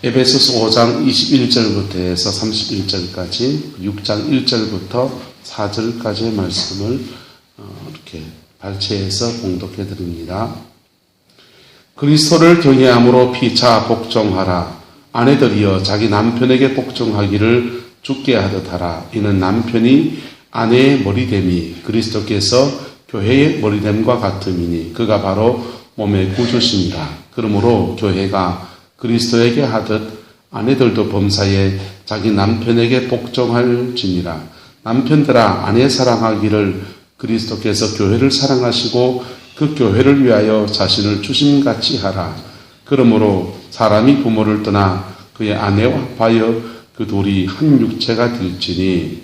에베소서 5장 21절부터 해서 31절까지 6장 1절부터 4절까지의 말씀을 이렇게 발췌해서 봉독해 드립니다. 그리스도를 경외함으로 피차 복종하라. 아내들이여 자기 남편에게 복종하기를 주께 하듯 하라. 이는 남편이 아내의 머리됨이 그리스도께서 교회의 머리됨과 같음이니 그가 바로 몸의 구주시니라. 그러므로 교회가 그리스도에게 하듯 아내들도 범사에 자기 남편에게 복종할지니라. 남편들아 아내 사랑하기를 그리스도께서 교회를 사랑하시고 그 교회를 위하여 자신을 주심같이 하라. 그러므로 사람이 부모를 떠나 그의 아내와 합하여 그 둘이 한 육체가 될지니.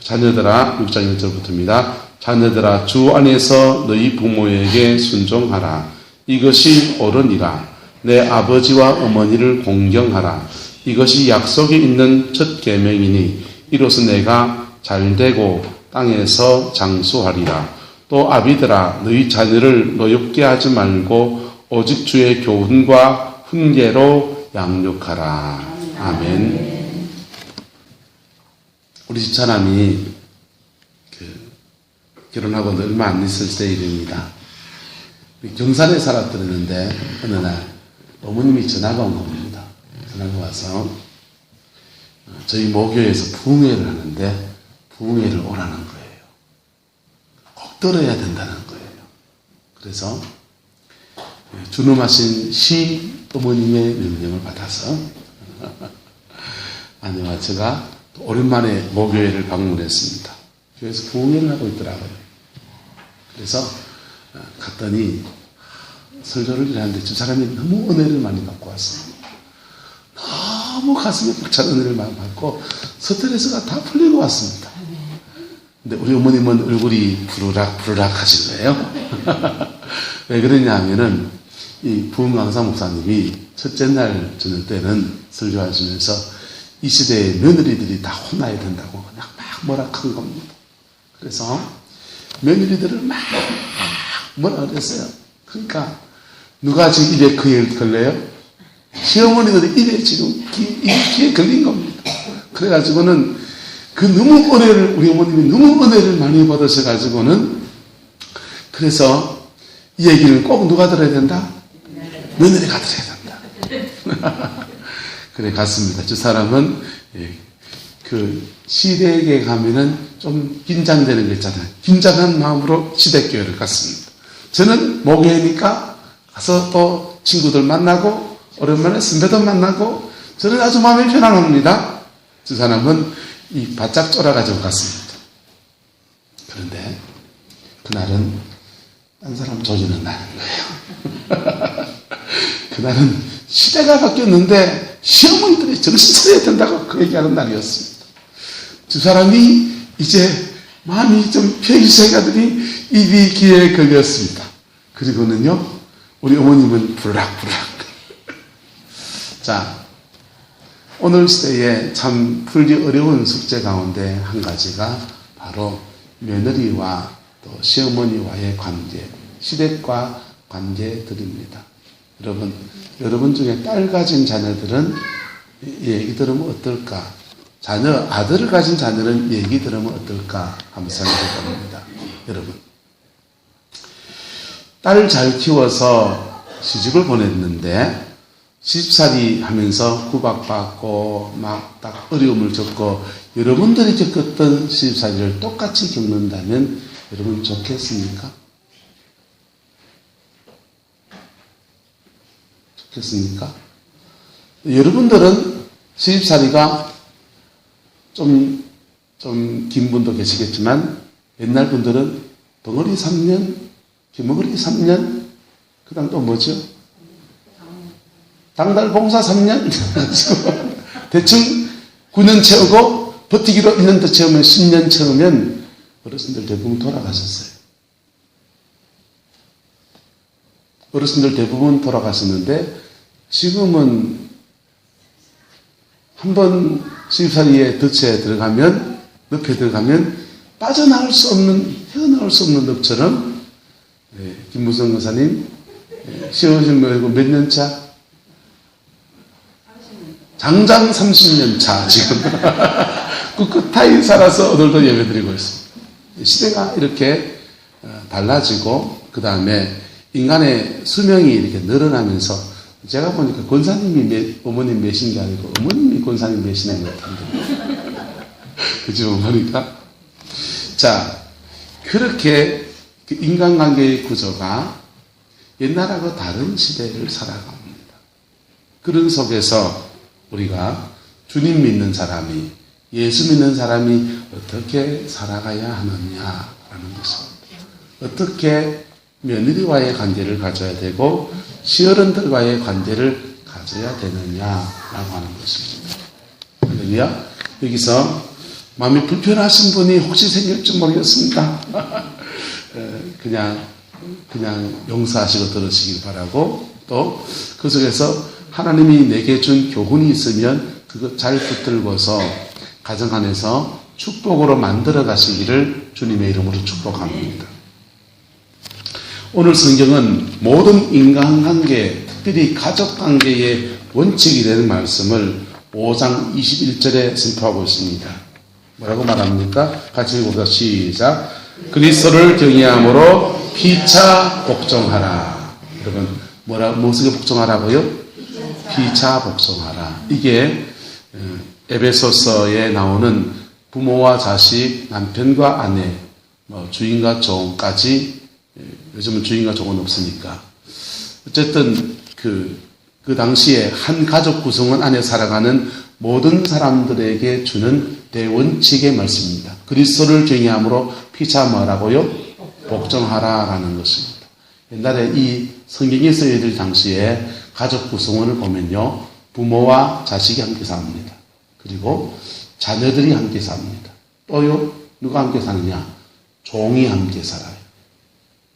자녀들아 6장 1절부터입니다. 자녀들아 주 안에서 너희 부모에게 순종하라. 이것이 옳으니라. 내 아버지와 어머니를 공경하라. 이것이 약속이 있는 첫 계명이니 이로써 내가 잘되고 땅에서 장수하리라. 또 아비들아 너희 자녀를 노엽게 하지 말고 오직 주의 교훈과 훈계로 양육하라. 아멘. 우리 집사람이 결혼하고 얼마 안 있을 때 일입니다. 경산에 살았더랬는데 어느 날 어머님이 전화가 온 겁니다. 전화가 와서 저희 모교에서 부흥회를 하는데 부흥회를 오라는 거예요. 꼭 들어야 된다는 거예요. 그래서 준엄하신 시 어머님의 명령을 받아서 아내와 제가 오랜만에 모교회를 방문했습니다. 교회에서 부흥회를 하고 있더라고요. 그래서 갔더니 설교를 하는데 저 사람이 너무 은혜를 많이 받고 왔어요. 너무 가슴에 벅찬 은혜를 많이 받고 스트레스가 다 풀리고 왔습니다. 근데 우리 어머님은 얼굴이 부르락 하신 거예요. 왜 그러냐 하면은 이 부흥강사 목사님이 첫째 날 저녁 때는 설교하시면서 이 시대의 며느리들이 다 혼나야 된다고 그냥 막 뭐라 한 겁니다. 그래서 며느리들을 막 뭐라 그랬어요. 그러니까 누가 지금 입에 그에 걸려요? 시어머니들이 입에 지금 귀에 걸린 겁니다. 그래가지고는 그 너무 은혜를 우리 어머님이 너무 은혜를 많이 받으셔가지고는 그래서 이 얘기는 꼭 누가 들어야 된다? 며느리가 들어야 된다. 그래 갔습니다. 저 사람은 그 시댁에 가면은 좀 긴장되는 거 있잖아요. 긴장한 마음으로 시댁교회를 갔습니다. 저는 목요일이니까 가서 또 친구들 만나고 오랜만에 선배도 만나고 저는 아주 마음이 편안합니다. 저 사람은 이 바짝 쫄아가지고 갔습니다. 그런데 그날은 딴 사람 조지는 날인 거예요. 그날은 시대가 바뀌었는데 시어머니들이 정신 차려야 된다고 그 얘기하는 날이었습니다. 두 사람이 이제 마음이 좀 펴기 시작하더니 입이 귀에 걸렸습니다. 그리고는요 우리 어머님은 부르락부르락. 자, 오늘 시대에 참 풀기 어려운 숙제 가운데 한 가지가 바로 며느리와 또 시어머니와의 관계, 시댁과 관계들입니다. 여러분 중에 딸 가진 자녀들은 얘기 들으면 어떨까? 아들을 가진 자녀는 얘기 들으면 어떨까? 한번 생각해 봅니다. 여러분. 딸을 잘 키워서 시집을 보냈는데 시집살이 하면서 구박받고 막 딱 어려움을 겪고 여러분들이 겪었던 시집살이를 똑같이 겪는다면 여러분 좋겠습니까? 좋겠습니까? 여러분들은 시집살이가 좀 긴 분도 계시겠지만 옛날 분들은 벙어리 3년, 기머거리 3년, 그 다음 또 뭐죠? 당달 봉사 3년? 대충 9년 채우고 버티기로 1년 더 채우면 10년 채우면 어르신들 대부분 돌아가셨어요. 어르신들 대부분 돌아가셨는데 지금은 한번 시집살이에 덫에 들어가면 늪에 들어가면 빠져나올 수 없는 헤어나올 수 없는 늪처럼 김무성 권사님 시어오신 거 몇 년 차? 장장 30년 차 지금 꿋꿋하게 살아서 오늘도 예배드리고 있습니다. 시대가 이렇게 달라지고 그 다음에 인간의 수명이 이렇게 늘어나면서 제가 보니까 권사님이 어머님 몇인 게 아니고 어머님이 권사님 몇이는 것 같은데 그죠? 보니까 자 그렇게 인간관계의 구조가 옛날하고 다른 시대를 살아갑니다. 그런 속에서 우리가 주님 믿는 사람이 예수 믿는 사람이 어떻게 살아가야 하느냐라는 것입니다. 어떻게 며느리와의 관계를 가져야 되고 시어른들과의 관계를 가져야 되느냐라고 하는 것입니다. 할렐루야. 여기서 마음이 불편하신 분이 혹시 생길지 모르겠습니다. 그냥 용서하시고 들으시길 바라고 또 그 속에서 하나님이 내게 준 교훈이 있으면 그거 잘 붙들고서 가정 안에서 축복으로 만들어 가시기를 주님의 이름으로 축복합니다. 오늘 성경은 모든 인간관계, 특별히 가족관계의 원칙이 되는 말씀을 5장 21절에 선포하고 있습니다. 뭐라고 말합니까? 같이 읽어보자. 시작. 그리스도를 경외함으로 피차 복종하라. 여러분 무엇을 복종하라고요? 피차 복종하라. 이게 에베소서에 나오는 부모와 자식, 남편과 아내, 주인과 종까지, 요즘은 주인과 종은 없으니까 어쨌든 그 당시에 한 가족 구성원 안에 살아가는 모든 사람들에게 주는 대원칙의 말씀입니다. 그리스도를 경외함으로 피차 뭐라고요? 복종하라라는 것입니다. 옛날에 이 성경이 쓰여질 당시에 가족 구성원을 보면요, 부모와 자식이 함께 삽니다. 그리고 자녀들이 함께 삽니다. 또요, 누가 함께 사느냐? 종이 함께 살아요.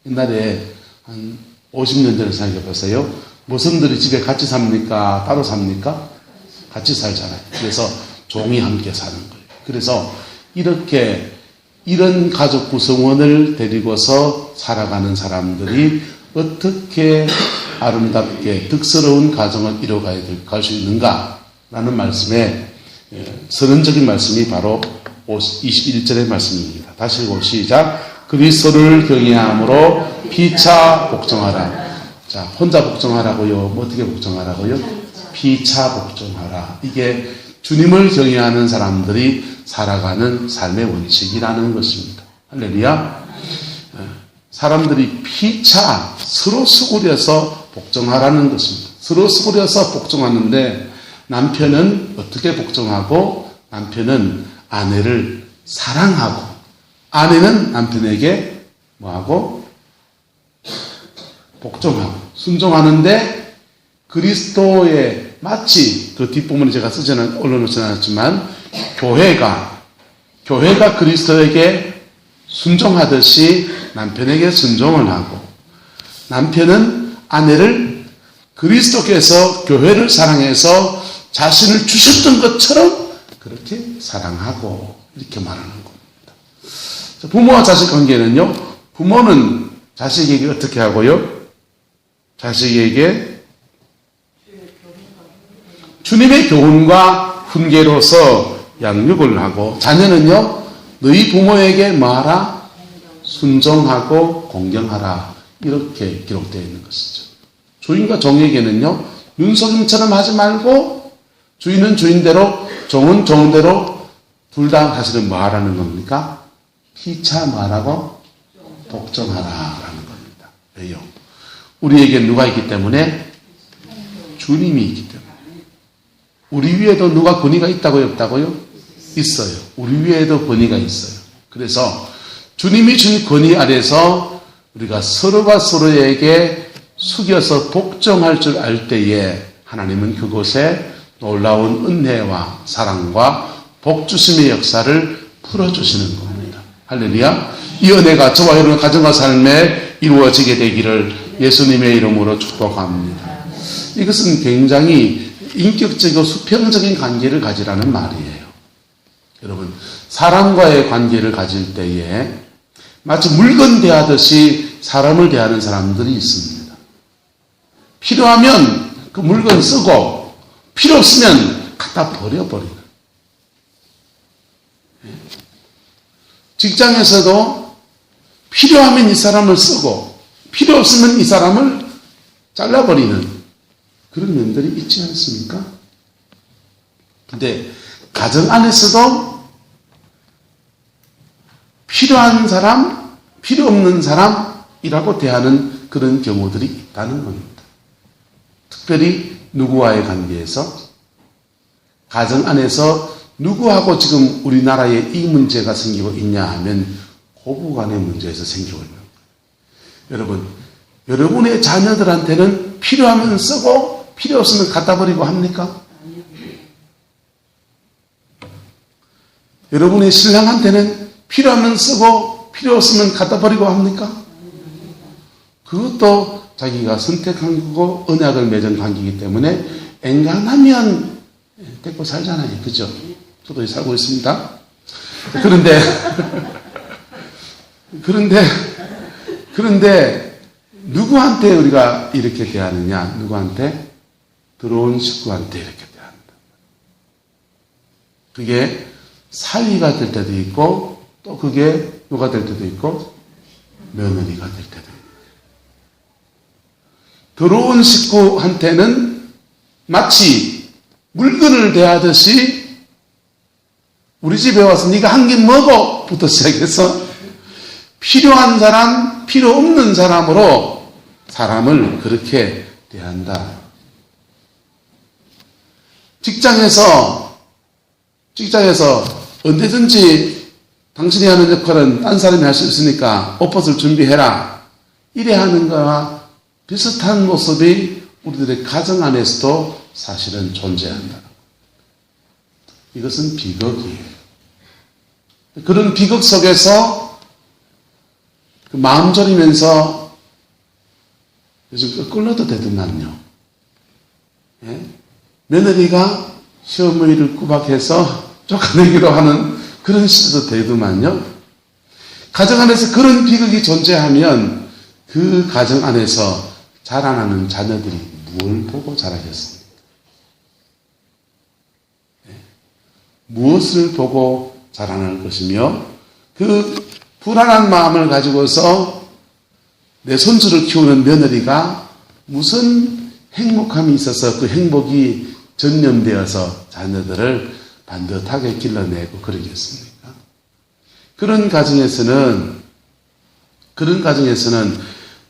옛날에 한 50년 전에 생각해 보세요. 모성들이 집에 같이 삽니까? 따로 삽니까? 같이 살잖아요. 그래서 종이 함께 사는 거예요. 그래서 이런 가족 구성원을 데리고서 살아가는 사람들이 어떻게 아름답게 덕스러운 가정을 이뤄갈 수 있는가라는 말씀에 선언적인 말씀이 바로 21절의 말씀입니다. 다시 읽고 시작. 그리스도를 경외함으로 피차 복종하라. 자, 혼자 복종하라고요? 어떻게 복종하라고요? 피차 복종하라. 이게 주님을 경외하는 사람들이 살아가는 삶의 원칙이라는 것입니다. 할렐루야. 사람들이 피차 서로 수그려서 복종하라는 것입니다. 서로 수그려서 복종하는데 남편은 어떻게 복종하고 남편은 아내를 사랑하고 아내는 남편에게 뭐하고 복종하고 순종하는데 그리스도의 마치 그 뒷부분을 제가 올려놓지 않았지만 교회가 그리스도에게 순종하듯이 남편에게 순종을 하고 남편은 아내를 그리스도께서 교회를 사랑해서 자신을 주셨던 것처럼 그렇게 사랑하고 이렇게 말하는 겁니다. 부모와 자식 관계는요, 부모는 자식에게 어떻게 하고요? 자식에게 주님의 교훈과 훈계로서 양육을 하고 자녀는요, 너희 부모에게 뭐하라? 순종하고 공경하라. 이렇게 기록되어 있는 것이죠. 주인과 종에게는요, 윤석임처럼 하지 말고 주인은 주인대로 종은 종대로 둘 다 사실은 뭐하라는 겁니까? 피차 뭐하라고? 복종하라라는 겁니다. 왜요? 우리에게 누가 있기 때문에? 주님이 있기 때문에. 우리 위에도 누가 권위가 있다고요? 없다고요? 있어요. 우리 위에도 권위가 있어요. 그래서 주님이 준 권위 아래서 우리가 서로가 서로에게 숙여서 복종할 줄 알 때에 하나님은 그곳에 놀라운 은혜와 사랑과 복주심의 역사를 풀어주시는 겁니다. 할렐루야. 이 은혜가 저와 여러분 가정과 삶에 이루어지게 되기를 예수님의 이름으로 축복합니다. 이것은 굉장히 인격적이고 수평적인 관계를 가지라는 말이에요. 여러분, 사람과의 관계를 가질 때에 마치 물건 대하듯이 사람을 대하는 사람들이 있습니다. 필요하면 그 물건 쓰고 필요 없으면 갖다 버려버리는. 직장에서도 필요하면 이 사람을 쓰고 필요 없으면 이 사람을 잘라버리는 그런 면들이 있지 않습니까? 근데 가정 안에서도 필요한 사람, 필요 없는 사람이라고 대하는 그런 경우들이 있다는 겁니다. 특별히 누구와의 관계에서, 가정 안에서 누구하고 지금 우리나라에 이 문제가 생기고 있냐 하면 고부간의 문제에서 생기고 있는 거예요. 여러분, 여러분의 자녀들한테는 필요하면 쓰고 필요 없으면 갖다 버리고 합니까? 여러분의 신랑한테는 필요하면 쓰고 필요 없으면 갖다 버리고 합니까? 그것도 자기가 선택한 거고 언약을 맺은 관계이기 때문에 엔간하면 데리고 살잖아요. 그죠? 저도 살고 있습니다. 그런데 누구한테 우리가 이렇게 대하느냐? 누구한테? 들어온 식구한테 이렇게 대한다. 그게 사위가 될 때도 있고 또 그게 누가 될 때도 있고 며느리가 될 때도 있고. 들어온 식구한테는 마치 물건을 대하듯이 우리 집에 와서 네가 한 끼 먹어 부터 시작해서 필요한 사람, 필요 없는 사람으로 사람을 그렇게 대한다. 직장에서 언제든지 당신이 하는 역할은 딴 사람이 할 수 있으니까 옷벗을 준비해라. 이래 하는 거와 비슷한 모습이 우리들의 가정 안에서도 사실은 존재한다. 이것은 비극이에요. 그런 비극 속에서 그 마음 졸이면서 요즘 끌러도 되더만요. 예? 며느리가 시어머니를 구박해서 쫓아내기로 하는 그런 시대도 되더만요. 가정 안에서 그런 비극이 존재하면 그 가정 안에서 자라나는 자녀들이 뭘 보고 자라겠습니까? 네. 무엇을 보고 자라날 것이며 그 불안한 마음을 가지고서 내 손주를 키우는 며느리가 무슨 행복함이 있어서 그 행복이 전념되어서 자녀들을 반듯하게 길러내고 그러겠습니까? 그런 가정에서는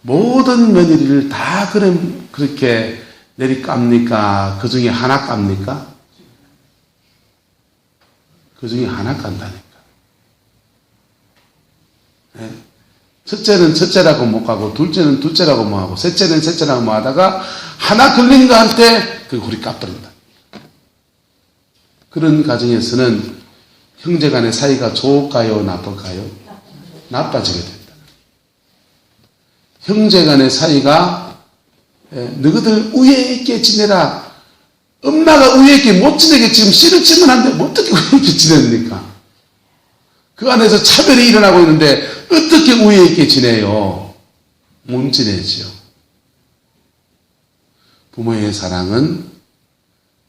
모든 며느리를 다 그렇게 내리깝니까? 그 중에 하나 깝니까? 그 중에 하나 깐다니까. 네? 첫째는 첫째라고 못 가고, 둘째는 둘째라고 못 하고, 셋째는 셋째라고 못 하다가, 하나 걸린 거한테 그 우리 까버린다. 그런 가정에서는 형제 간의 사이가 좋을까요? 나쁠까요? 나빠지게 된다. 형제 간의 사이가 너희들 우애 있게 지내라. 엄마가 우애 있게 못 지내게 지금 씨를 치면 안 돼. 어떻게 우애 있게 지냅니까? 그 안에서 차별이 일어나고 있는데 어떻게 우애 있게 지내요? 못 지내죠. 부모의 사랑은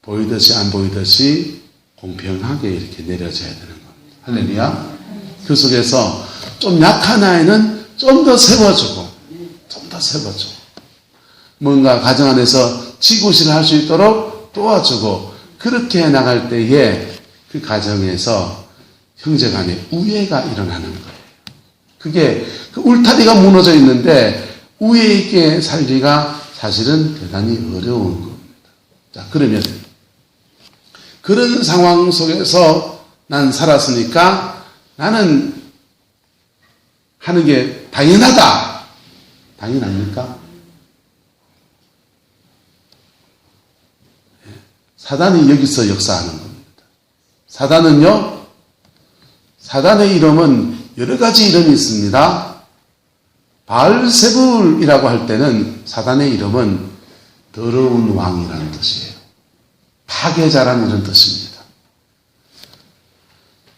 보이듯이 안 보이듯이 공평하게 이렇게 내려져야 되는 겁니다. 할렐루야. 그 속에서 좀 약한 아이는 좀 더 세워주고 뭔가 가정 안에서 지구실을 할 수 있도록 도와주고 그렇게 나갈 때에 그 가정에서 형제 간에 우애가 일어나는 거예요. 그게 그 울타리가 무너져 있는데 우애 있게 살기가 사실은 대단히 어려운 겁니다. 자, 그러면 그런 상황 속에서 난 살았으니까 나는 하는 게 당연하다. 당연합니까? 사단이 여기서 역사하는 겁니다. 사단의 이름은 여러 가지 이름이 있습니다. 바알세불이라고 할 때는 사단의 이름은 더러운 왕이라는 뜻이에요. 파괴자라는 이런 뜻입니다.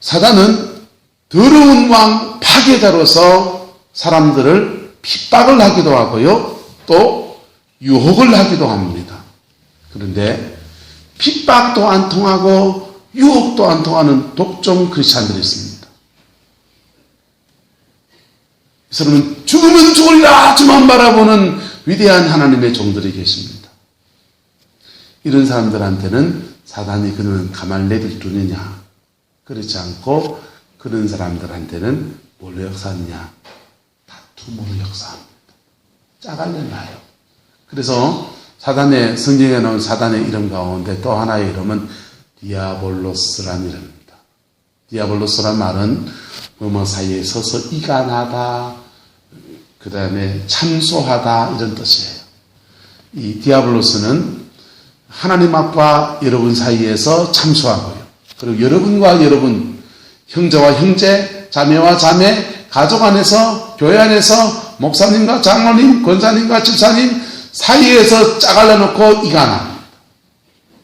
사단은 더러운 왕 파괴자로서 사람들을 핍박을 하기도 하고요. 또 유혹을 하기도 합니다. 그런데 핍박도 안 통하고 유혹도 안 통하는 독종 크리스찬들이 있습니다. 이 사람은 죽으면 죽으리라 주만 바라보는 위대한 하나님의 종들이 계십니다. 이런 사람들한테는 사단이 그는 가만히 내둘 두느냐? 그렇지 않고 그런 사람들한테는 뭘로 역사하느냐? 다툼으로 역사합니다. 짜갈려놔요. 그래서 사단의 성경에 나온 사단의 이름 가운데 또 하나의 이름은 디아볼로스라는 이름입니다. 디아볼로스란 말은 뭐뭐 사이에 서서 이간하다, 그 다음에 참소하다 이런 뜻이에요. 이 디아블로스는 하나님 앞과 여러분 사이에서 참소하고요. 그리고 여러분과 여러분, 형제와 형제, 자매와 자매, 가족 안에서, 교회 안에서, 목사님과 장로님, 권사님과 집사님 사이에서 짜갈려 놓고 이간합니다.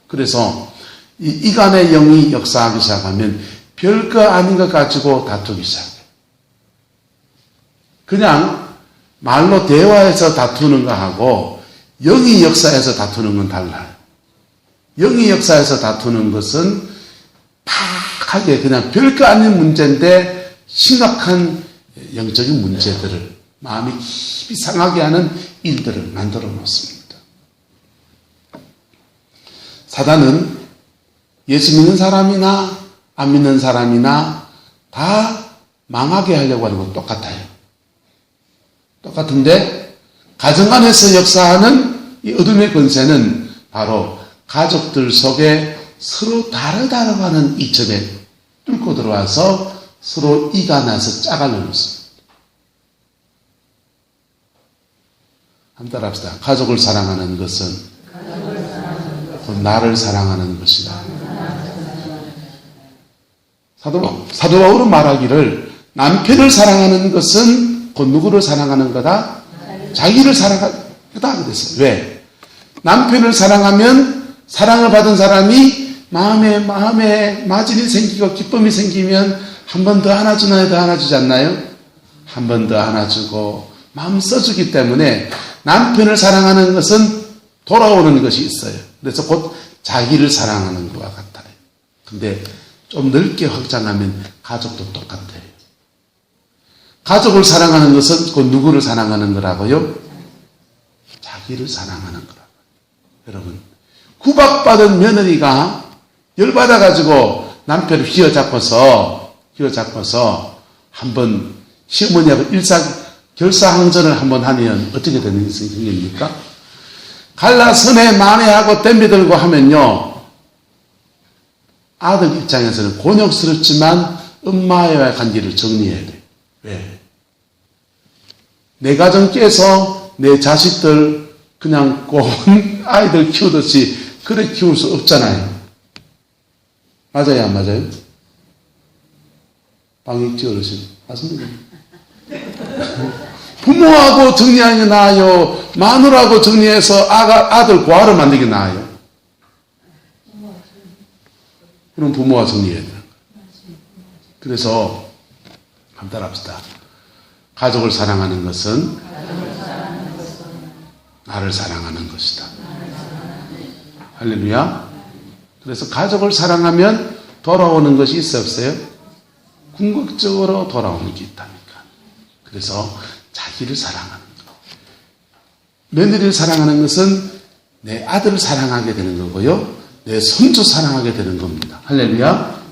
그래서 이 이간의 영이 역사하기 시작하면 별거 아닌 것 가지고 다투기 시작해요. 그냥 말로 대화해서 다투는 거하고 영이 역사해서 다투는 건 달라요. 영이 역사해서 다투는 것은 팍하게 그냥 별거 아닌 문제인데 심각한 영적인 문제들을 마음이 깊이 상하게 하는 일들을 만들어 놓습니다. 사단은 예수 믿는 사람이나 안 믿는 사람이나 다 망하게 하려고 하는 건 똑같아요. 똑같은데 가정 안에서 역사하는 이 어둠의 권세는 바로 가족들 속에 서로 다르다고 하는 이점에 뚫고 들어와서 서로 이가 나서 짜갈려 놓습니다. 한번 따라합시다. 가족을 사랑하는 것은 곧 나를 사랑하는 것이다. 사도 바울은 말하기를 남편을 사랑하는 것은 곧 누구를 사랑하는 거다? 자기를 사랑하는 거다 그랬어요. 왜? 남편을 사랑하면 사랑을 받은 사람이 마음에 마진이 생기고 기쁨이 생기면 한 번 더 안아주나요? 더 안아주지 않나요? 한 번 더 안아주고 마음 써주기 때문에 남편을 사랑하는 것은 돌아오는 것이 있어요. 그래서 곧 자기를 사랑하는 것과 같아요. 근데 좀 넓게 확장하면 가족도 똑같아요. 가족을 사랑하는 것은 곧 누구를 사랑하는 거라고요? 자기를 사랑하는 거라고요. 여러분, 구박받은 며느리가 열받아가지고 남편을 휘어잡고서 한번 시어머니하고 결사항전을 한번 하면 어떻게 되는 생깁니까? 갈라서내 만회하고 덤벼들고 하면요, 아들 입장에서는 곤욕스럽지만 엄마와의 관계를 정리해야 돼요. 왜? 내 가정 깨서 내 자식들 그냥 꼰 아이들 키우듯이 그래 키울 수 없잖아요. 맞아요, 안 맞아요? 방역지 어르신 맞습니다. 부모하고 정리하는 게 나아요? 마누라하고 정리해서 아들 고아를 만들기 나아요? 그럼 부모가 정리해야 돼요. 그래서 한번 따라합시다. 가족을 사랑하는 것은 나를 사랑하는 것이다. 할렐루야. 그래서 가족을 사랑하면 돌아오는 것이 있어요, 없어요? 궁극적으로 돌아오는 게 있다니까. 그래서 자기를 사랑하는 것. 며느리를 사랑하는 것은 내 아들을 사랑하게 되는 거고요. 내 손주 사랑하게 되는 겁니다. 할렐루야.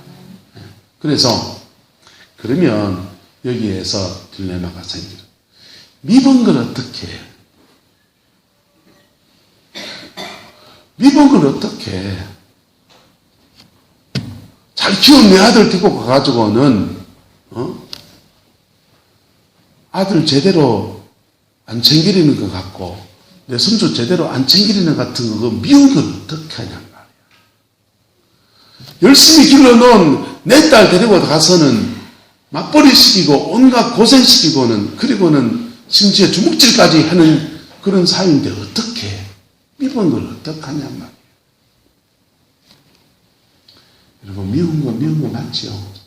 그래서 그러면 여기에서 딜레마가 생겨요. 미운 걸 어떻게 해요? 미운 걸 어떻게 해? 잘 키운 내 아들 데리고 가가지고는 아들 제대로 안 챙기려는 것 같고 내 손주 제대로 안 챙기려는 것 같은 거 미운 걸 어떻게 하냔 말이야. 열심히 길러놓은 내 딸 데리고 가서는 맞벌이 시키고 온갖 고생시키고는 그리고는 심지어 주먹질까지 하는 그런 사유인데 어떻게 해? 미운 걸 어떻게 하냔 말이야. 여러분 미운 거 맞지요?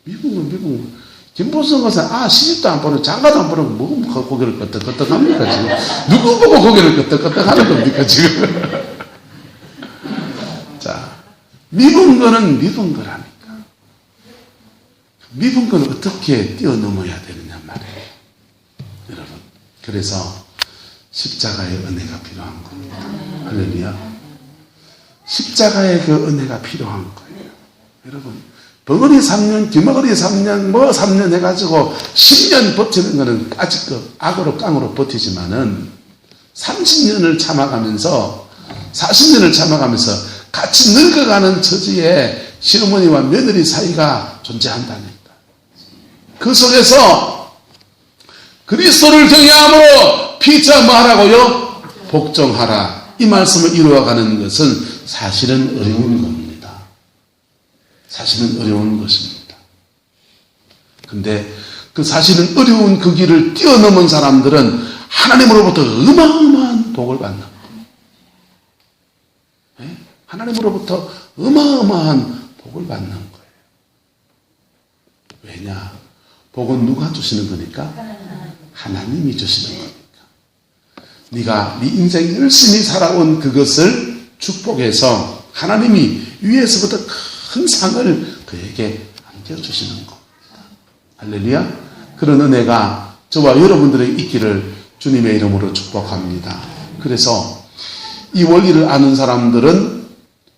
미운 거. 김보성 것은 시집도 안 보내고 장가도 안 보내고 뭐 고개를 끄덕끄덕 합니까 지금? 누구 보고 고개를 끄덕끄덕 하는 겁니까 지금? 자, 미분 거는 미분 거라니까. 미분 거는 어떻게 뛰어넘어야 되느냐 말이에요. 여러분, 그래서 십자가의 은혜가 필요한 겁니다. 할렐루야. 십자가의 그 은혜가 필요한 거예요. 여러분, 벙어리 3년, 귀머거리 3년, 뭐 3년 해가지고 10년 버티는 거는 아직 그 악으로 깡으로 버티지만은 30년을 참아가면서 40년을 참아가면서 같이 늙어가는 처지에 시어머니와 며느리 사이가 존재한다니까. 그 속에서 그리스도를 경외함으로 피차 뭐 하라고요? 복종하라. 이 말씀을 이루어가는 것은 사실은 어려운 겁니다. 사실은 어려운 것입니다. 근데 그 사실은 어려운 그 길을 뛰어넘은 사람들은 하나님으로부터 어마어마한 복을 받는 거예요. 네? 하나님으로부터 어마어마한 복을 받는 거예요. 왜냐? 복은 누가 주시는 거니까? 하나님이 주시는 거니까. 네가 네 인생 열심히 살아온 그것을 축복해서 하나님이 위에서부터 큰 상을 그에게 안겨주시는 겁니다. 할렐루야. 그런 은혜가 저와 여러분들에게 있기를 주님의 이름으로 축복합니다. 그래서 이 원리를 아는 사람들은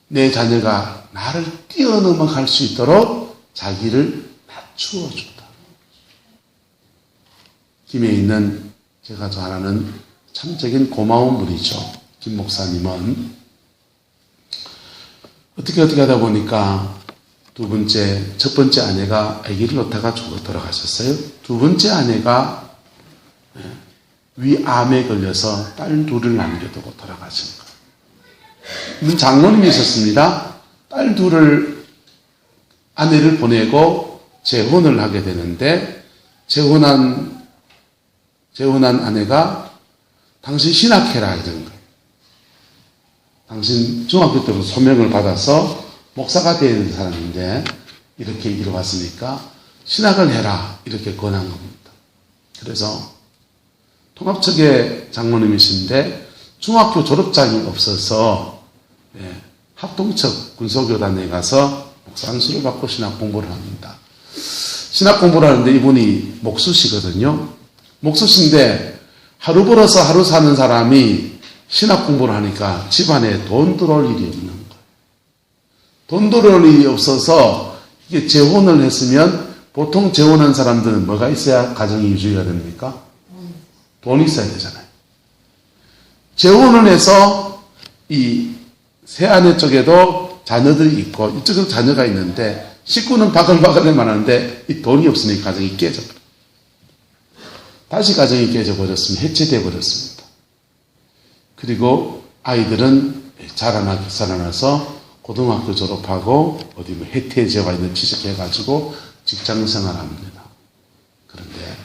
내 자녀가 나를 뛰어넘어 갈 수 있도록 자기를 낮추어 준다. 김해 있는 제가 좋아하는 참적인 고마운 분이죠. 김 목사님은 어떻게 하다 보니까 첫 번째 아내가 아기를 놓다가 죽어 돌아가셨어요. 두 번째 아내가 위암에 걸려서 딸 둘을 남겨두고 돌아가신 거예요. 장로님이 있었습니다. 딸 둘을 아내를 보내고 재혼을 하게 되는데 재혼한 아내가 당신 신학해라 이런 거예요. 당신 중학교 때부터 소명을 받아서 목사가 되어야 되는 사람인데 이렇게 이뤄왔으니까 신학을 해라 이렇게 권한 겁니다. 그래서 통합측의 장로님이신데 중학교 졸업장이 없어서 합동측 군소교단에 가서 목사 안수를 받고 신학 공부를 합니다. 신학 공부를 하는데 이분이 목수시거든요. 목수신데 하루 벌어서 하루 사는 사람이 신학 공부를 하니까 집안에 돈 들어올 일이 없는 거예요. 돈 들어올 일이 없어서 이게 재혼을 했으면 보통 재혼한 사람들은 뭐가 있어야 가정이 유지가 됩니까? 돈이 있어야 되잖아요. 재혼을 해서 이 새아내 쪽에도 자녀들이 있고 이쪽에도 자녀가 있는데 식구는 바글바글만 하는데 이 돈이 없으니 가정이 깨져버려요. 다시 가정이 깨져버렸으면 해체되어 버렸습니다. 그리고 아이들은 자라나서 고등학교 졸업하고 어디 뭐 혜태 지역에 있는 취직해가지고 직장 생활합니다. 그런데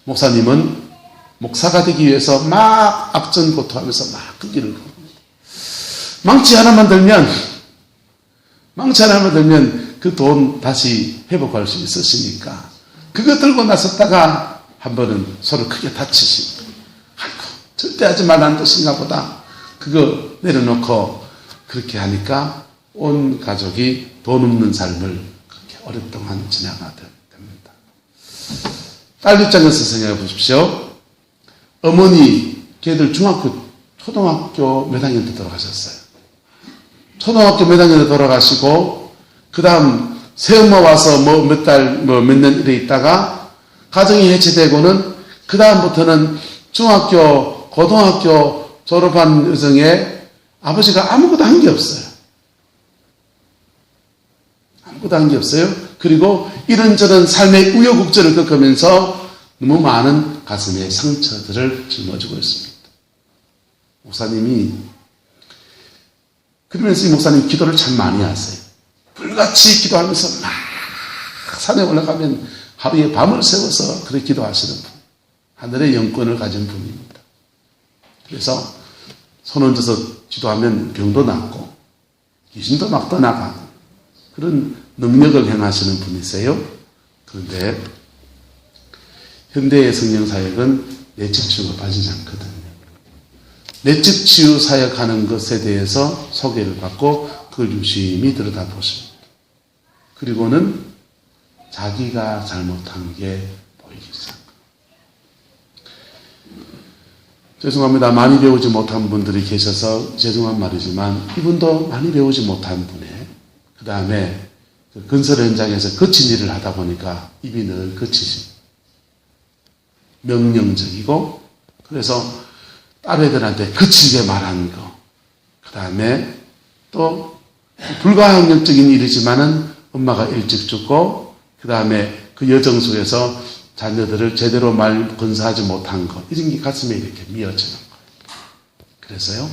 목사님은 목사가 되기 위해서 막 악전고투하면서 막 그 길을 갑니다. 망치 하나만 들면 그 돈 다시 회복할 수 있으시니까 그거 들고 나섰다가 한 번은 서로 크게 다치시고 아이고 절대 하지 말라는 뜻인가 보다 그거 내려놓고 그렇게 하니까 온 가족이 돈 없는 삶을 그렇게 오랫동안 지나가게 됩니다. 딸 입장에서 생각해 보십시오. 어머니 걔들 초등학교 몇 학년 때 돌아가셨어요. 초등학교 몇 학년 때 돌아가시고 그 다음 새엄마 와서 몇 달 몇 년 이래 있다가 가정이 해체되고는 그 다음부터는 중학교 고등학교 졸업한 여성에 아버지가 아무것도 한 게 없어요. 아무것도 한 게 없어요. 그리고 이런저런 삶의 우여곡절을 겪으면서 너무 많은 가슴에 상처들을 짊어지고 있습니다. 목사님이 그러면서 이 목사님 기도를 참 많이 하세요. 불같이 기도하면서 막 산에 올라가면 하루에 밤을 새워서 그렇게 기도하시는 분. 하늘의 영권을 가진 분입니다. 그래서 손 얹어서 기도하면 병도 낫고 귀신도 막 떠나가고 그런 능력을 행하시는 분이세요. 그런데 현대의 성령사역은 내적 치유가 빠지지 않거든요. 내적 치유 사역하는 것에 대해서 소개를 받고 그걸 유심히 들여다보십니다. 그리고는 자기가 잘못한 게 보이기 시작합니다. 죄송합니다. 많이 배우지 못한 분들이 계셔서 죄송한 말이지만 이분도 많이 배우지 못한 분에 그 다음에 건설 현장에서 거친 일을 하다 보니까 입이 늘 거치십니다. 명령적이고 그래서 딸애들한테 거칠게 말하는 거 그 다음에 또 불가항력적인 일이지만은 엄마가 일찍 죽고 그 다음에 그 여정 속에서 자녀들을 제대로 말 건사하지 못한 것 이런 게 가슴에 이렇게 미어지는 거예요. 그래서요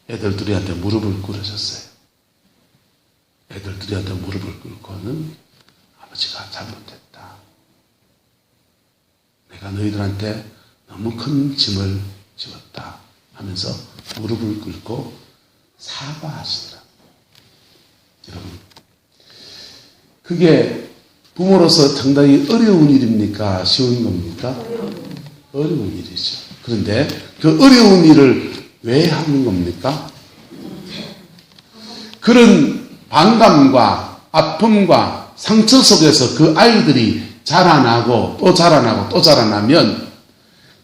애들 둘이한테 무릎을 꿇으셨어요. 애들 둘이한테 무릎을 꿇고는 아버지가 잘못했다. 내가 너희들한테 너무 큰 짐을 지웠다 하면서 무릎을 꿇고 사과하시더라. 여러분, 그게 부모로서 상당히 어려운 일입니까? 쉬운 겁니까? 어려운 일이죠. 그런데 그 어려운 일을 왜 하는 겁니까? 그런 반감과 아픔과 상처 속에서 그 아이들이 자라나고 또 자라나고 또 자라나면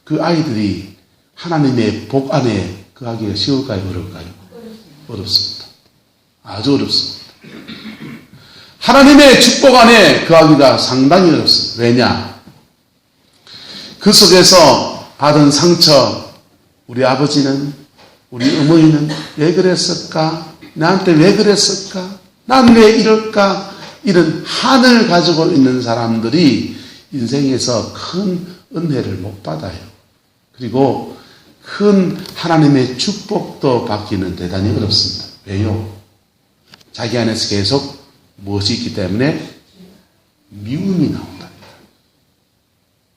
그 아이들이 하나님의 복 안에 거하기가 쉬울까요? 어려울까요? 어렵습니다. 아주 어렵습니다. 하나님의 축복 안에 거하기가 상당히 어렵습니다. 왜냐? 그 속에서 받은 상처, 우리 아버지는, 우리 어머니는 왜 그랬을까? 나한테 왜 그랬을까? 난 왜 이럴까? 이런 한을 가지고 있는 사람들이 인생에서 큰 은혜를 못 받아요. 그리고 큰 하나님의 축복도 받기는 대단히 어렵습니다. 왜요? 자기 안에서 계속 무엇이 있기 때문에 미움이 나온답니다.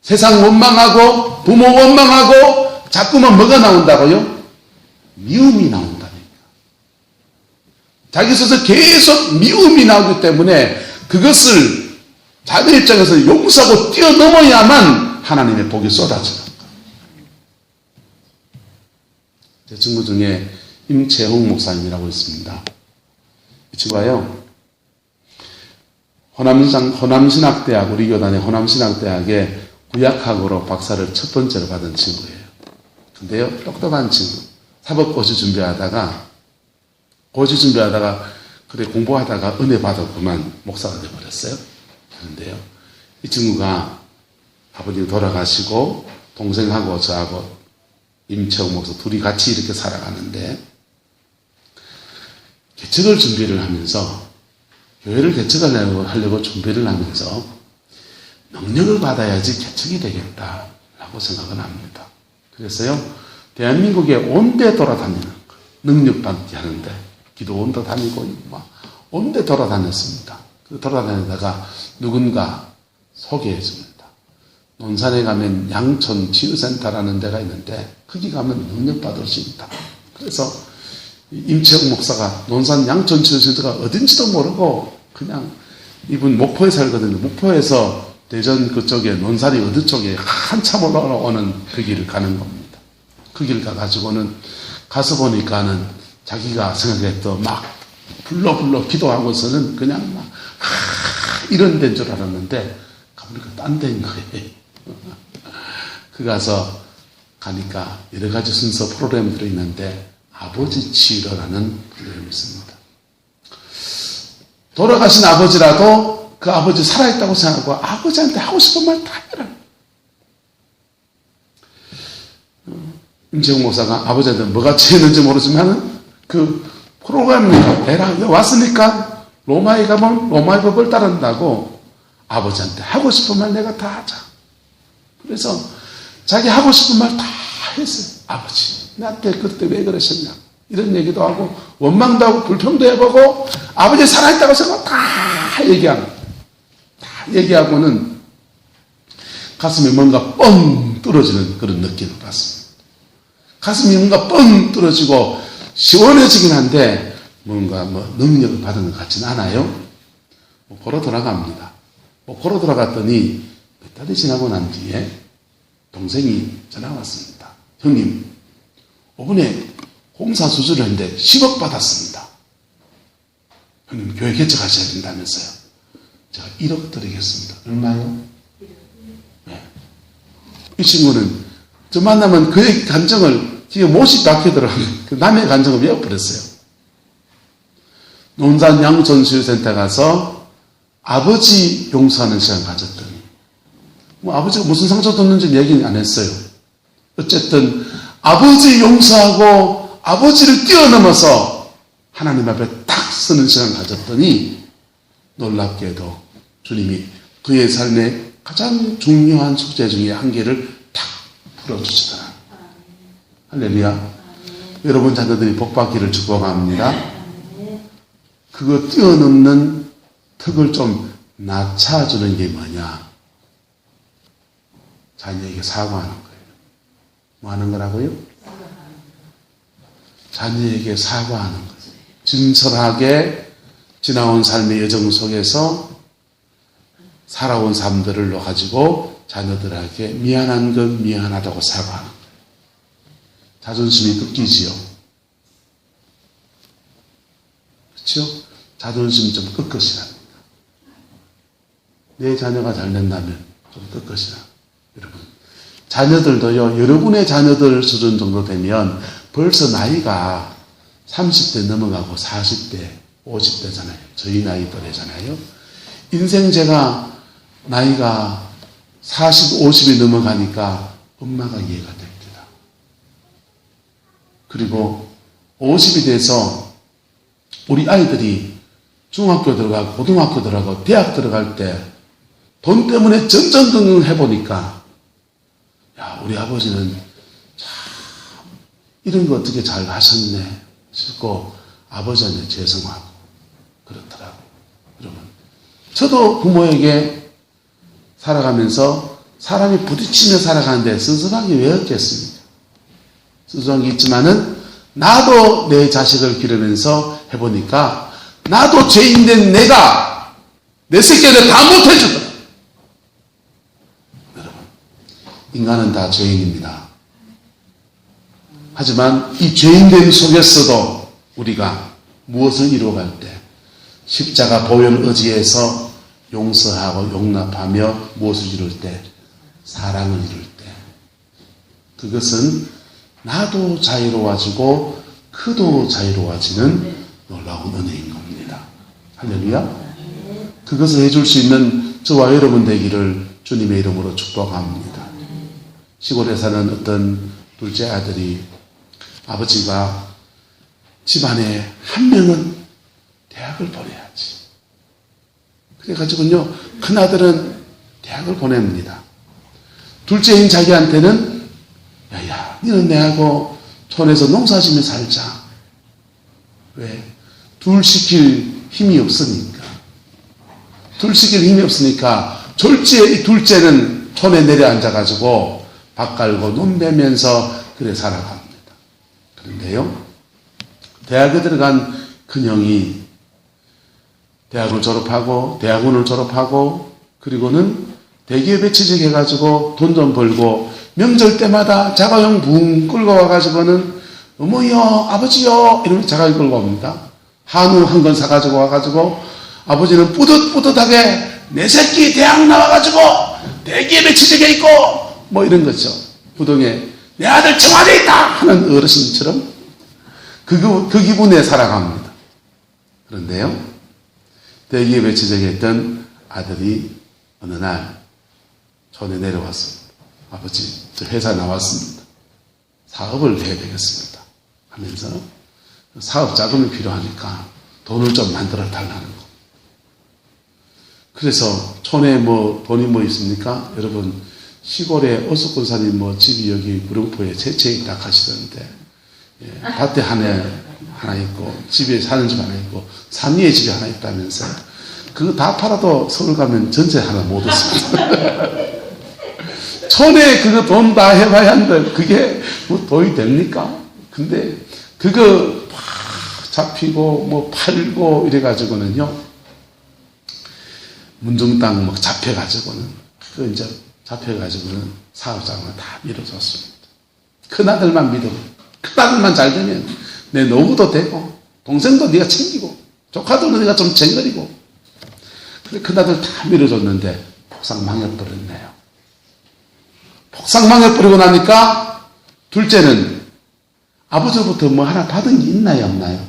세상 원망하고 부모 원망하고 자꾸만 뭐가 나온다고요? 미움이 나온다니까. 자기 속에서 계속 미움이 나오기 때문에 그것을 자기 입장에서 용서하고 뛰어넘어야만 하나님의 복이 쏟아져요. 제 친구 중에 임채홍 목사님이라고 있습니다. 이 친구가요, 호남신학대학, 우리 교단의 호남신학대학에 구약학으로 박사를 첫 번째로 받은 친구예요. 근데요, 똑똑한 친구. 사법고시 준비하다가 그래 공부하다가 은혜 받았구만 목사가 되어버렸어요. 그런데요, 이 친구가 아버님 돌아가시고 동생하고 저하고 임채웅 목사 둘이 같이 이렇게 살아가는데 개척을 준비를 하면서 교회를 개척하려고 준비를 하면서 능력을 받아야지 개척이 되겠다라고 생각을 합니다. 그래서요, 대한민국에 온데 돌아다니는 거, 능력 받게 하는데 기도원도 다니고 온데 돌아다녔습니다. 돌아다니다가 누군가 소개해 줍니다. 논산에 가면 양촌 치유센터라는 데가 있는데 거기 가면 능력 받을 수 있다. 그래서 임채웅 목사가 논산 양촌 치유센터가 어딘지도 모르고 그냥 이분 목포에 살거든요. 목포에서 대전 그쪽에 논산이 어디 쪽에 한참 올라오는 그 길을 가는 겁니다. 그 길 가가지고는 가서 보니까는 자기가 생각했던 막 불러 기도하고서는 그냥 막 이런 데인 줄 알았는데 가보니까 딴 데인 거예요. 그 가서 가니까 여러 가지 순서 프로그램들이 있는데 아버지 치유라는 프로그램이 있습니다. 돌아가신 아버지라도 그 아버지 살아있다고 생각하고 아버지한테 하고 싶은 말 다 해라. 임채웅 목사가 아버지한테 뭐가 치였는지 모르지만 그 프로그램을 내가 왔으니까 로마에 가면 로마의 법을 따른다고 아버지한테 하고 싶은 말 내가 다 하자. 그래서 자기 하고 싶은 말 다 했어요. 아버지 나한테 그때 왜 그러셨냐 이런 얘기도 하고 원망도 하고 불평도 해보고 아버지 살아있다고 생각 다 얘기하고는 가슴에 뭔가 뻥 뚫어지는 그런 느낌을 받습니다. 가슴이 뭔가 뻥 뚫어지고 시원해지긴 한데 뭔가 능력을 받은 것 같지는 않아요. 보러 돌아갑니다. 뭐 걸어 들어갔더니 몇 달이 지나고 난 뒤에 동생이 전화가 왔습니다. 형님, 이번에 공사 수주를 했는데 10억 받았습니다. 형님, 교회 개척하셔야 된다면서요. 제가 1억 드리겠습니다. 얼마요? 네. 이 친구는 저 만나면 그의 감정을 지금 못이 박히더라고요. 그 남의 감정을 외워버렸어요. 논산 양전수유센터 가서 아버지 용서하는 시간 가졌더니 뭐 아버지가 무슨 상처 줬는지 얘기는 안 했어요. 어쨌든 아버지 용서하고 아버지를 뛰어넘어서 하나님 앞에 딱 서는 시간 가졌더니 놀랍게도 주님이 그의 삶의 가장 중요한 숙제 중에 한 개를 탁 풀어주시더라. 할렐루야. 여러분 자녀들이 복받기를 축복합니다. 그거 뛰어넘는 턱을 좀 낮춰주는 게 뭐냐? 자녀에게 사과하는 거예요. 뭐 하는 거라고요? 자녀에게 사과하는 거예요. 진솔하게 지나온 삶의 여정 속에서 살아온 삶들을 가지고 자녀들에게 미안한 건 미안하다고 사과하는 거예요. 자존심이 꺾이지요. 그렇죠? 자존심 좀 꺾으시랍니다. 내 자녀가 잘된다면 좀 꺾으시라. 여러분, 자녀들도요, 여러분의 자녀들 수준 정도 되면 벌써 나이가 30대 넘어가고 40대, 50대잖아요. 저희 나이 또래잖아요. 인생 제가 나이가 40, 50이 넘어가니까 엄마가 이해가 됩니다. 그리고 50이 돼서 우리 아이들이 중학교 들어가고 고등학교 들어가고 대학 들어갈 때 돈 때문에 전전긍긍 해보니까 야, 우리 아버지는 참 이런 거 어떻게 잘 하셨네 싶고 아버지한테 죄송하고 그렇더라고요. 여러분, 저도 부모에게 살아가면서 사람이 부딪히며 살아가는데 스스로하기 왜 없겠습니까? 스스로하기 있지만은 나도 내 자식을 기르면서 해보니까 나도 죄인된 내가 내 새끼를 다 못해주더라. 여러분, 인간은 다 죄인입니다. 하지만 이 죄인됨 속에서도 우리가 무엇을 이루어갈 때 십자가 보혈 의지에서 용서하고 용납하며 무엇을 이룰 때 사랑을 이룰 때 그것은 나도 자유로워지고 그도 자유로워지는 놀라운 은혜인 겁니다. 할렐루야. 그것을 해줄 수 있는 저와 여러분 되기를 주님의 이름으로 축복합니다. 시골에 사는 어떤 둘째 아들이 아버지가 집안에 한 명은 대학을 보내야지. 그래가지고요, 큰아들은 대학을 보냅니다. 둘째인 자기한테는 야야, 너는 내하고 촌에서 농사지며 살자. 왜? 둘 시킬 힘이 없으니까. 둘 시킬 힘이 없으니까 졸지에 이 둘째는 촌에 내려앉아가지고 밥 갈고 눈 베면서 그래 살아갑니다. 그런데요, 대학에 들어간 큰형이 대학을 졸업하고 대학원을 졸업하고 그리고는 대기업에 취직해가지고 돈 좀 벌고 명절 때마다 자가용 붕 끌고 와가지고는 어머요 아버지요 이러면 자가용 끌고 옵니다. 한우 한 건 사가지고 와가지고 아버지는 뿌듯뿌듯하게 내 새끼 대학 나와가지고 대기업에 취직해 있고 뭐 이런 거죠. 부동에 내 아들 청와대에 있다 하는 어르신처럼 그 기분에 살아갑니다. 그런데요, 대기업에 취직했던 아들이 어느 날 촌에 내려왔습니다. 아버지, 저 회사 나왔습니다. 사업을 해야 되겠습니다. 하면서 사업 자금이 필요하니까 돈을 좀 만들어 달라는 거. 그래서 촌에 뭐 돈이 뭐 있습니까? 여러분, 시골에 어숙군사님 뭐 집이 여기 구룡포에 세채에 딱 하시던데, 예, 밭에 하나 있고 집에 사는 집 하나 있고 산 위에 집이 하나 있다면서요. 그거 다 팔아도 서울 가면 전세 하나 못 얻습니다. 촌에 그거 돈 다 해봐야 하는데 그게 뭐 돈이 됩니까? 근데 그거 막 잡히고 뭐 팔고 이래가지고는요, 문정 땅 막 잡혀가지고는, 그 이제 잡혀가지고는 사업장을 다 밀어줬습니다. 큰아들만 믿어. 큰아들만 잘 되면 내 노부도 되고, 동생도 네가 챙기고, 조카들도 네가 좀 쟁거리고. 근데 큰아들 다 밀어줬는데 폭삭 망해버렸네요. 폭삭 망해버리고 나니까 둘째는 아버지로부터 뭐 하나 받은 게 있나요, 없나요?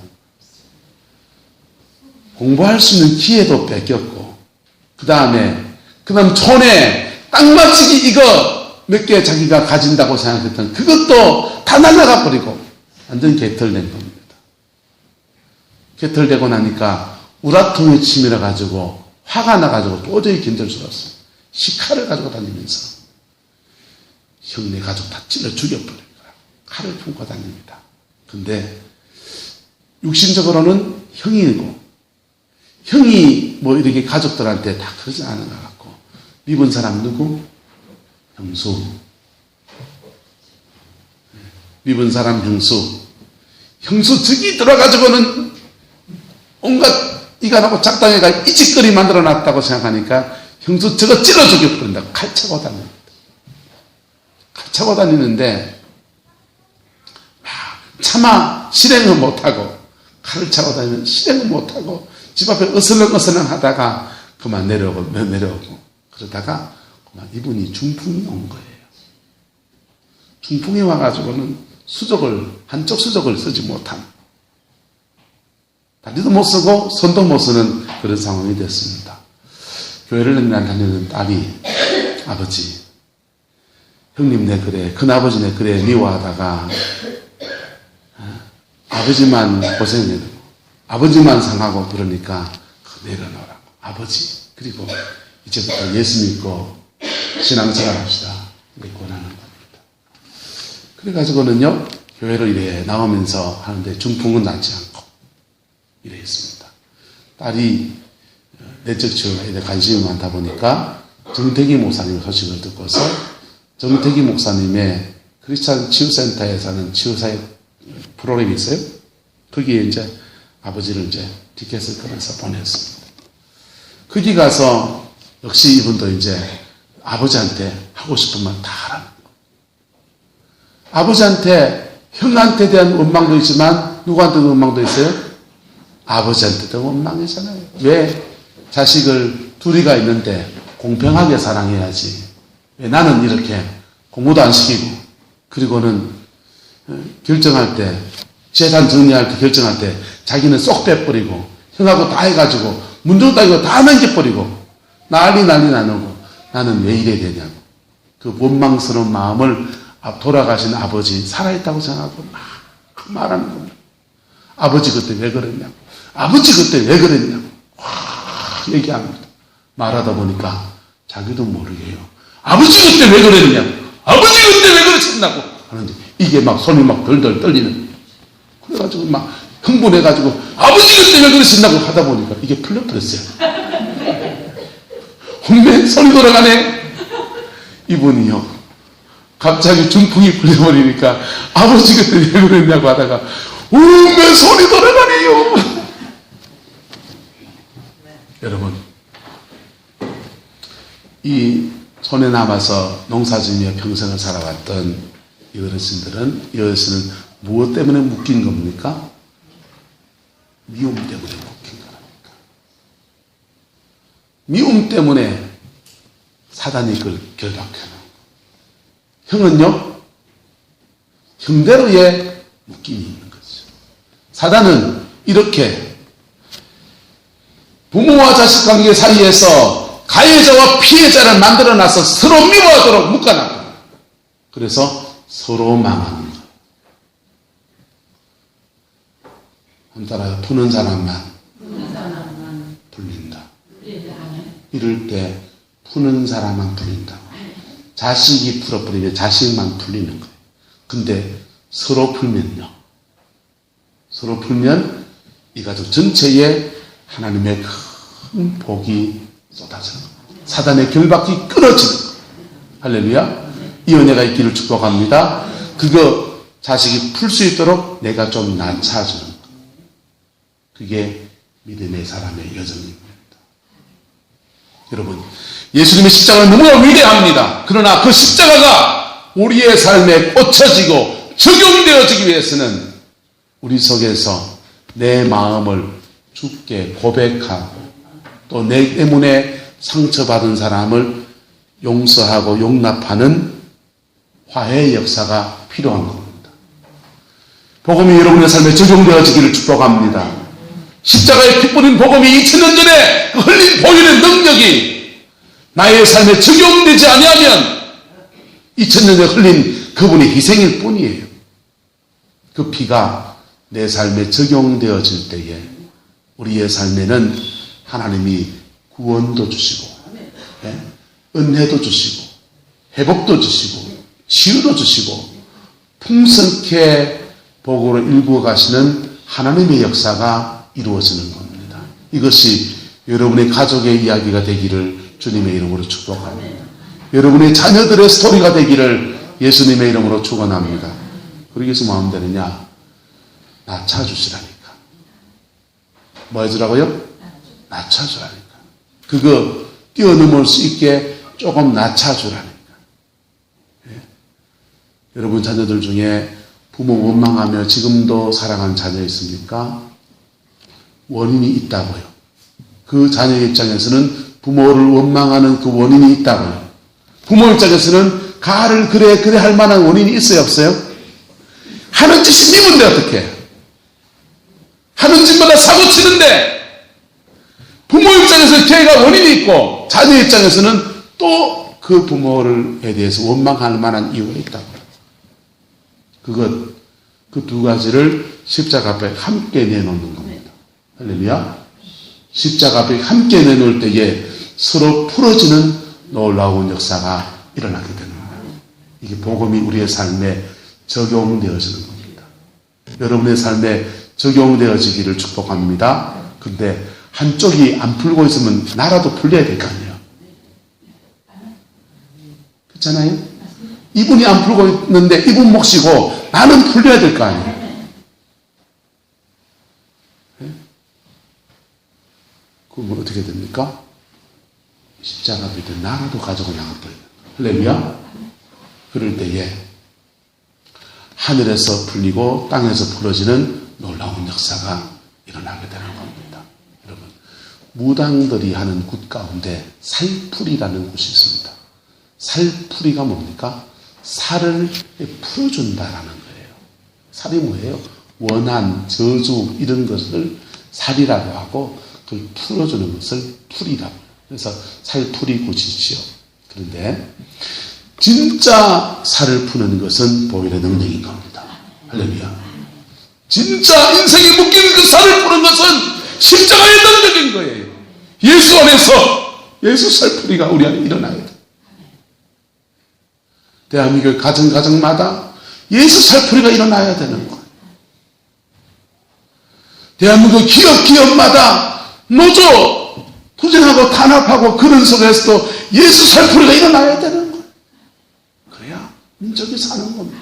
공부할 수 있는 기회도 뺏겼고, 그 다음 촌에 딱 맞추기 이거 몇 개 자기가 가진다고 생각했던 그것도 다 날아가 버리고 완전 개털된 겁니다. 개털되고 나니까 우라통에 치밀어 가지고 화가 나가지고 도저히 견딜 수가 없어요. 시칼을 가지고 다니면서 형네 가족 다 찔러 죽여버립니다. 칼을 품고 다닙니다. 근데 육신적으로는 형이고, 형이 뭐 이렇게 가족들한테 다 그러지 않은 것 같고, 믿은 사람 누구? 형수. 믿은 사람 형수. 형수 적이 들어가지고는 온갖 이간하고 작당해가 이짓거리 만들어 놨다고 생각하니까 형수 저거 찔러 죽여버린다고 칼 차고 다닙니다. 칼 차고 다니는데 차마 실행을 못하고, 칼을 차고 다니면 실행을 못하고 집 앞에 어슬렁어슬렁 하다가 그만 내려오고 그러다가 그만 이분이 중풍이 온 거예요. 중풍이 와가지고는 한쪽 수족을 쓰지 못한, 다리도 못 쓰고 손도 못 쓰는 그런 상황이 됐습니다. 교회를 맨날 다니는 딸이, 아버지, 형님 내 그래, 큰아버지 내 그래 미워하다가 아버지만 고생해도 아버지만 상하고 그러니까 내려놓으라고. 아버지, 그리고 이제부터 예수 믿고 신앙생활 합시다. 이렇게 권하는 겁니다. 그래가지고는요, 교회를 이래 나오면서 하는데 중풍은 낫지 않고 이래 있습니다. 딸이 내적 치유에 관심이 많다 보니까 정태기 목사님 소식을 듣고서 정태기 목사님의 크리스찬 치유센터에 사는 치유사의 프로그램이 있어요. 거기에 이제 아버지를 이제 티켓을 끊어서 보냈습니다. 거기 가서 역시 이분도 이제 아버지한테 하고 싶은 말 다 하라는 거. 아버지한테, 형한테 대한 원망도 있지만 누구한테 원망도 있어요? 아버지한테도 원망이잖아요. 왜 자식을 둘이가 있는데 공평하게 사랑해야지. 왜 나는 이렇게 공부도 안 시키고, 그리고는 결정할 때, 재산 정리할 때 결정할 때 자기는 쏙 빼버리고 형하고 다 해가지고 문정 따위고 다 넘겨버리고 난리 나누고 나는 왜 이래 되냐고. 그 원망스러운 마음을 돌아가신 아버지 살아있다고 생각하고 막 말하는 겁니다. 아버지 그때 왜 그랬냐고. 아버지 그때 왜 그랬냐고. 얘기합니다. 말하다 보니까 자기도 모르게요. 아버지 그때 왜 그랬냐고. 아버지 그때 왜 그러셨냐고 하는데 이게 막 손이 막 덜덜 떨리는. 그래가지고 막 흥분해가지고 아버지 그때 왜 그러신다고 하다 보니까 이게 풀려버렸어요. 혼매 손이 돌아가네. 이분이요, 갑자기 중풍이 풀려버리니까 아버지 그때 왜 그랬냐고 하다가 혼매 손이 돌아가네요. 여러분, 이 손에 남아서 농사지며 평생을 살아왔던 이 어르신은 무엇 때문에 묶인 겁니까? 미움 때문에 묶인 거랍니까? 미움 때문에 사단이 그걸 결박해놓은 거예요. 형은요, 형대로의 묶임이 있는 거죠. 사단은 이렇게 부모와 자식 관계 사이에서 가해자와 피해자를 만들어놔서 서로 미워하도록 묶어놨다. 그래서 서로 망하는 거예요. 따라 푸는 사람만 풀린다. 이럴 때 푸는 사람만 풀린다. 자식이 풀어버리면 자식만 풀리는 거예요. 근데 서로 풀면요, 서로 풀면 이 가족 전체에 하나님의 큰 복이 쏟아지는 거예요. 사단의 결박이 끊어지는 거예요. 할렐루야. 이 은혜가 있기를 축복합니다. 그거 자식이 풀 수 있도록 내가 좀 낮춰주는 거예요. 그게 믿음의 사람의 여정입니다. 여러분, 예수님의 십자가는 너무나 위대합니다. 그러나 그 십자가가 우리의 삶에 꽂혀지고 적용되어지기 위해서는 우리 속에서 내 마음을 주께 고백하고 또 내 때문에 상처받은 사람을 용서하고 용납하는 화해의 역사가 필요한 겁니다. 복음이 여러분의 삶에 적용되어지기를 축복합니다. 십자가에 피 뿌린 복음이 2000년 전에 그 흘린 보혈의 능력이 나의 삶에 적용되지 아니하면 2000년 전에 흘린 그분의 희생일 뿐이에요. 그 피가 내 삶에 적용되어질 때에 우리의 삶에는 하나님이 구원도 주시고 은혜도 주시고 회복도 주시고 치유도 주시고 풍성케 복으로 일구어 가시는 하나님의 역사가 이루어지는 겁니다. 이것이 여러분의 가족의 이야기가 되기를 주님의 이름으로 축복합니다. 여러분의 자녀들의 스토리가 되기를 예수님의 이름으로 축원합니다. 그러기 위해서 뭐 하면 되느냐? 낮춰주시라니까. 뭐 해주라고요? 낮춰주라니까. 그거 뛰어넘을 수 있게 조금 낮춰주라니까. 예? 여러분 자녀들 중에 부모 원망하며 지금도 사랑하는 자녀 있습니까? 원인이 있다고요. 그 자녀의 입장에서는 부모를 원망하는 그 원인이 있다고요. 부모 입장에서는 가를 그래 할 만한 원인이 있어요, 없어요? 하는 짓이 미운데 어떡해? 하는 짓마다 사고 치는데 부모 입장에서 걔가 원인이 있고 자녀 입장에서는 또 그 부모에 대해서 원망할 만한 이유가 있다고. 그 두 가지를 십자가 앞에 함께 내놓는 겁니다. 할렐루야. 십자가 앞에 함께 내놓을 때에 서로 풀어지는 놀라운 역사가 일어나게 되는 거예요. 이게 복음이 우리의 삶에 적용되어지는 겁니다. 여러분의 삶에 적용되어지기를 축복합니다. 근데 한쪽이 안 풀고 있으면 나라도 풀려야 될 거 아니에요. 그렇잖아요? 이분이 안 풀고 있는데 이분 몫이고 나는 풀려야 될 거 아니에요. 네? 그러면 어떻게 됩니까? 십자가 밑에 나라도 가지고 나가버려요. 할렐루야? 그럴 때에 하늘에서 풀리고 땅에서 풀어지는 놀라운 역사가 일어나게 되는 겁니다. 여러분, 무당들이 하는 굿 가운데 살풀이라는 굿이 있습니다. 살풀이가 뭡니까? 살을 풀어준다라는 거예요. 살이 뭐예요? 원한, 저주 이런 것을 살이라고 하고 그걸 풀어주는 것을 풀이라고 해요. 그래서 살풀이 굿이지요. 그런데 진짜 살을 푸는 것은 보혈의 능력인 겁니다. 할렐루야. 진짜 인생에 묶인 그 살을 푸는 것은 십자가의 능력인 거예요. 예수 안에서 예수 살풀이가 우리 안에 일어나야 돼. 대한민국 가정마다 예수 살풀이가 일어나야 되는 거예요. 대한민국 기업마다 노조 투쟁하고 탄압하고 그런 속에서도 예수 살풀이가 일어나야 되는 거예요. 그래야 민족이 사는 겁니다.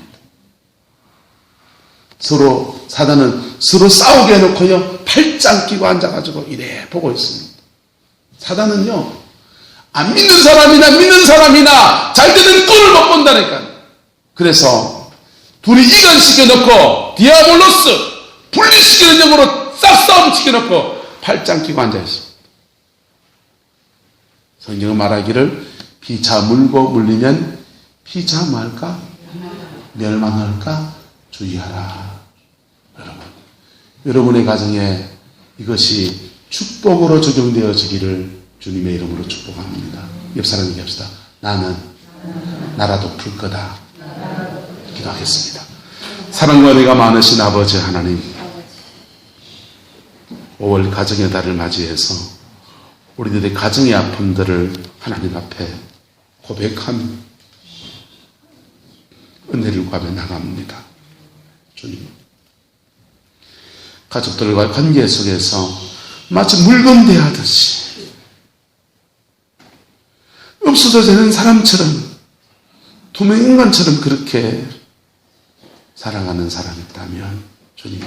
사단은 서로 싸우게 해놓고요, 팔짱 끼고 앉아가지고 이래 보고 있습니다. 사단은요, 안 믿는 사람이나 믿는 사람이나 잘 되는 꼴을 못 본다니까요. 그래서 둘이 이간시켜놓고 디아볼로스, 분리시키는 영으로 싹싸움 시켜놓고 팔짱 끼고 앉아있습니다. 성경은 말하기를 피차 물고 물리면 피차 말까? 멸망할까? 주의하라. 여러분의 가정에 이것이 축복으로 적용되어지기를 주님의 이름으로 축복합니다. 옆 사람 얘기합시다. 나는 나라도 풀 거다. 기도하겠습니다. 사랑과 은혜가 많으신 아버지 하나님, 5월 가정의 달을 맞이해서 우리들의 가정의 아픔들을 하나님 앞에 고백한 은혜를 구하며 나갑니다. 주님, 가족들과의 관계 속에서 마치 물건 대하듯이 없어져 되는 사람처럼, 투명인간처럼 그렇게 살아가는 사람이 있다면 주님,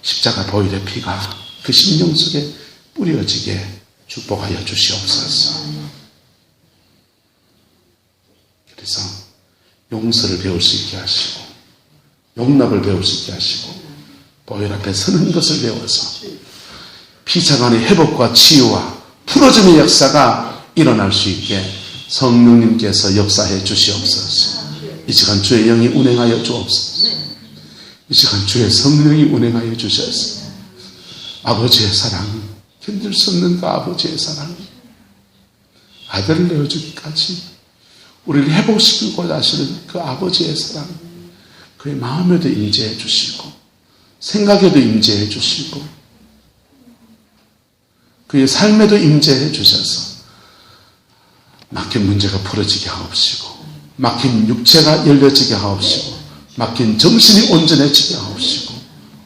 십자가 보혈의 피가 그 심령 속에 뿌려지게 축복하여 주시옵소서. 그래서 용서를 배울 수 있게 하시고 용납을 배울 수 있게 하시고 보혈 앞에 서는 것을 배워서 피차간의 회복과 치유와 풀어짐의 역사가 일어날 수 있게 성령님께서 역사해 주시옵소서. 이 시간 주의 영이 운행하여 주옵소서. 이 시간 주의 성령이 운행하여 주셔서 아버지의 사랑, 견딜 수 없는 그 아버지의 사랑, 아들을 내어주기까지 우리를 회복시키고자 하시는 그 아버지의 사랑, 그의 마음에도 임재해 주시고 생각에도 임재해 주시고 그의 삶에도 임재해 주셔서 막힌 문제가 풀어지게 하옵시고 막힌 육체가 열려지게 하옵시고 막힌 정신이 온전해지게 하옵시고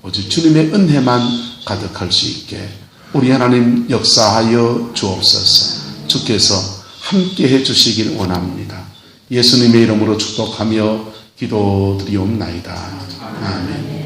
오직 주님의 은혜만 가득할 수 있게 우리 하나님 역사하여 주옵소서. 주께서 함께해 주시길 원합니다. 예수님의 이름으로 축복하며 기도드리옵나이다. 아멘.